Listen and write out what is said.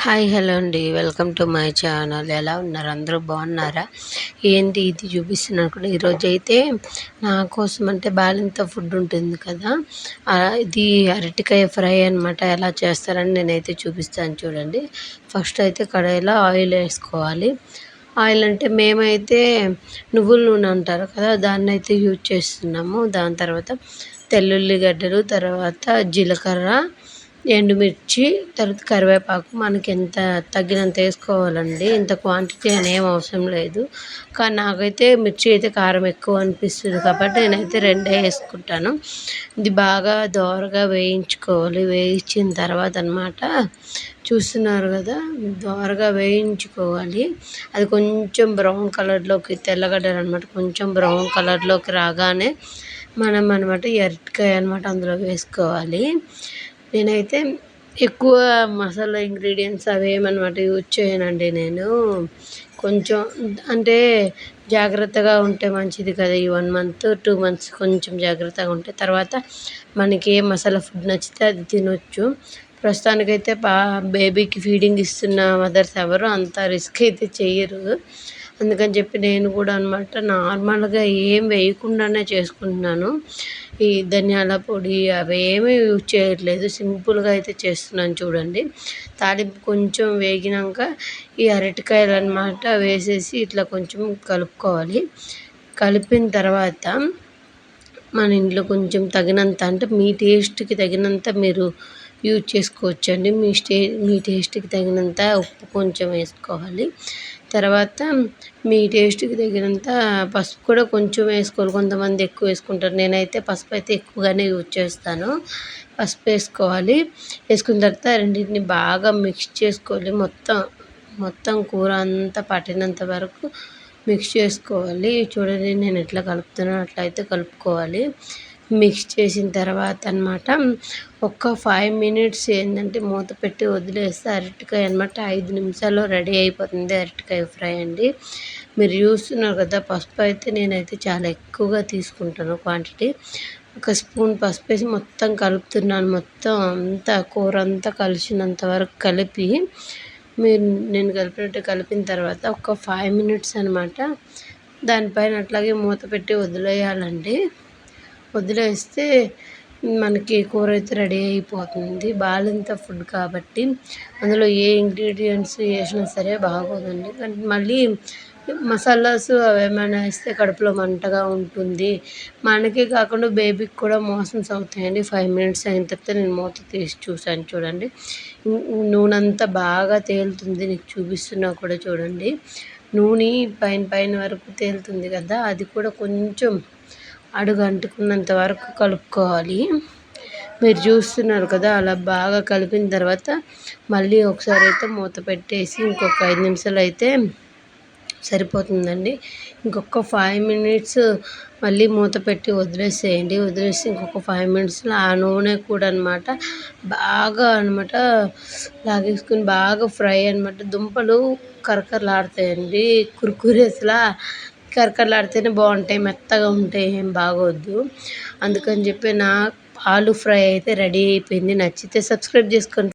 Hi hello అండి. Welcome to my channel. ఎలా ఉన్నారు? అందరూ బాగున్నారా? ఏంటి ఇది చూపిస్తున్నాను కూడా ఈరోజైతే నా కోసం అంటే బాలింత ఫుడ్ ఉంటుంది కదా, ఇది అరటికాయ ఫ్రై అనమాట. ఎలా చేస్తారని నేనైతే చూపిస్తాను చూడండి. ఫస్ట్ అయితే కడాయిలో ఆయిల్ వేసుకోవాలి. ఆయిల్ అంటే మేమైతే నువ్వుల నూనె అంటారు కదా, దాన్ని అయితే యూజ్ చేస్తున్నాము. దాని తర్వాత తెల్లుల్లిగడ్డలు, తర్వాత జీలకర్ర, ఎండుమిర్చి, తర్వాత కరివేపాకు మనకి ఎంత తగ్గినంత వేసుకోవాలండి. ఇంత క్వాంటిటీ అని ఏం అవసరం లేదు. కానీ నాకైతే మిర్చి అయితే కారం ఎక్కువ అనిపిస్తుంది కాబట్టి నేనైతే రెండే వేసుకుంటాను. ఇది బాగా దోరగా వేయించుకోవాలి. వేయించిన తర్వాత అనమాట, చూస్తున్నారు కదా, దోరగా వేయించుకోవాలి. అది కొంచెం బ్రౌన్ కలర్లోకి, తెల్లగడ్డలు అనమాట, కొంచెం బ్రౌన్ కలర్లోకి రాగానే మనం అనమాట ఈ అరటికాయ అనమాట అందులో వేసుకోవాలి. నేనైతే ఎక్కువ మసాలా ఇంగ్రీడియంట్స్ అవేమన్నమాట యూజ్ చేయనండి. నేను కొంచెం అంటే జాగ్రత్తగా ఉంటే మంచిది కదా. ఈ 1 మంత్ 2 మంత్స్ కొంచెం జాగ్రత్తగా ఉంటే తర్వాత మనకి ఏ మసాలా ఫుడ్ నచ్చితే అది తినొచ్చు. ప్రస్తుతానికైతే బేబీకి ఫీడింగ్ ఇస్తున్న మదర్స్ ఎవరు అంత రిస్క్ అయితే చెయ్యరు. అందుకని చెప్పి నేను కూడా అనమాట నార్మల్గా ఏం వేయకుండానే చేసుకుంటున్నాను. ఈ ధనియాల పొడి అవి ఏమీ యూజ్ చేయట్లేదు. సింపుల్గా అయితే చేస్తున్నాను చూడండి. తాలింపు కొంచెం వేగినాక ఈ అరటికాయలు అనమాట వేసేసి ఇట్లా కొంచెం కలుపుకోవాలి. కలిపిన తర్వాత మన ఇంట్లో కొంచెం తగినంత, అంటే మీ టేస్ట్కి తగినంత మీరు యూజ్ చేసుకోవచ్చండి. మీ టేస్ట్కి తగినంత ఉప్పు కొంచెం వేసుకోవాలి. తర్వాత మీ టేస్ట్కి తగినంత పసుపు కూడా కొంచెం వేసుకోవాలి. కొంతమంది ఎక్కువ వేసుకుంటారు, నేనైతే పసుపు అయితే ఎక్కువగానే యూజ్ చేస్తాను. పసుపు వేసుకోవాలి. వేసుకున్న తర్వాత రెండింటిని బాగా మిక్స్ చేసుకోవాలి. మొత్తం కూర అంతా పట్టినంత వరకు మిక్స్ చేసుకోవాలి. చూడండి నేను ఎట్లా కలుపుతున్నాను, అట్లా అయితే కలుపుకోవాలి. మిక్స్ చేసిన తర్వాత అనమాట ఒక 5 మినిట్స్ ఏంటంటే మూత పెట్టి వదిలేస్తే అరటికాయ అనమాట 5 నిమిషాల్లో రెడీ అయిపోతుంది అరటికాయ ఫ్రై అండి. మీరు చూస్తున్నారు కదా, పసుపు అయితే నేనైతే చాలా ఎక్కువగా తీసుకుంటాను క్వాంటిటీ. ఒక స్పూన్ పసుపు వేసి మొత్తం కలుపుతున్నాను. మొత్తం అంతా కూర అంతా కలిసినంత వరకు కలిపి నేను కలిపినట్టు కలిపిన తర్వాత ఒక 5 మినిట్స్ అనమాట దానిపైన అట్లాగే మూత పెట్టి వదిలేయాలండి. వదిలేస్తే మనకి కూర అయితే రెడీ అయిపోతుంది. బాలింత ఫుడ్ కాబట్టి అందులో ఏ ఇంగ్రీడియంట్స్ వేసినా సరే బాగోదండి. కానీ మళ్ళీ మసాలాస్ అవేమైనా వేస్తే కడుపులో మంటగా ఉంటుంది. మనకే కాకుండా బేబీకి కూడా మోషన్స్ అవుతాయండి. 5 మినిట్స్ అయిన తర్వాత నేను మూత తీసి చూసాను చూడండి. నూనె అంతా బాగా తేలుతుంది. నీకు చూపిస్తున్నా కూడా చూడండి. నూనె పైన వరకు తేలుతుంది కదా, అది కూడా కొంచెం అడుగు అంటుకున్నంత వరకు కలుపుకోవాలి. మీరు చూస్తున్నారు కదా, అలా బాగా కలిపిన తర్వాత మళ్ళీ ఒకసారి అయితే మూత పెట్టేసి ఇంకొక 5 నిమిషాలు అయితే సరిపోతుందండి. ఇంకొక 5 మినిట్స్ మళ్ళీ మూత పెట్టి వదిలేసేయండి. వదిలేసి ఇంకొక 5 మినిట్స్లో ఆ నూనె కూడా అనమాట బాగా అనమాట లాగేసుకుని బాగా ఫ్రై అనమాట. దుంపలు కరకరలాడతాయండి. కుర్కురేస్లా కరకరలాడితేనే బాగుంటాయి, మెత్తగా ఉంటాయి ఏం బాగోద్దు. అందుకని చెప్పి ఆలు ఫ్రై అయితే రెడీ అయిపోయింది. నచ్చితే సబ్స్క్రైబ్ చేసుకోండి.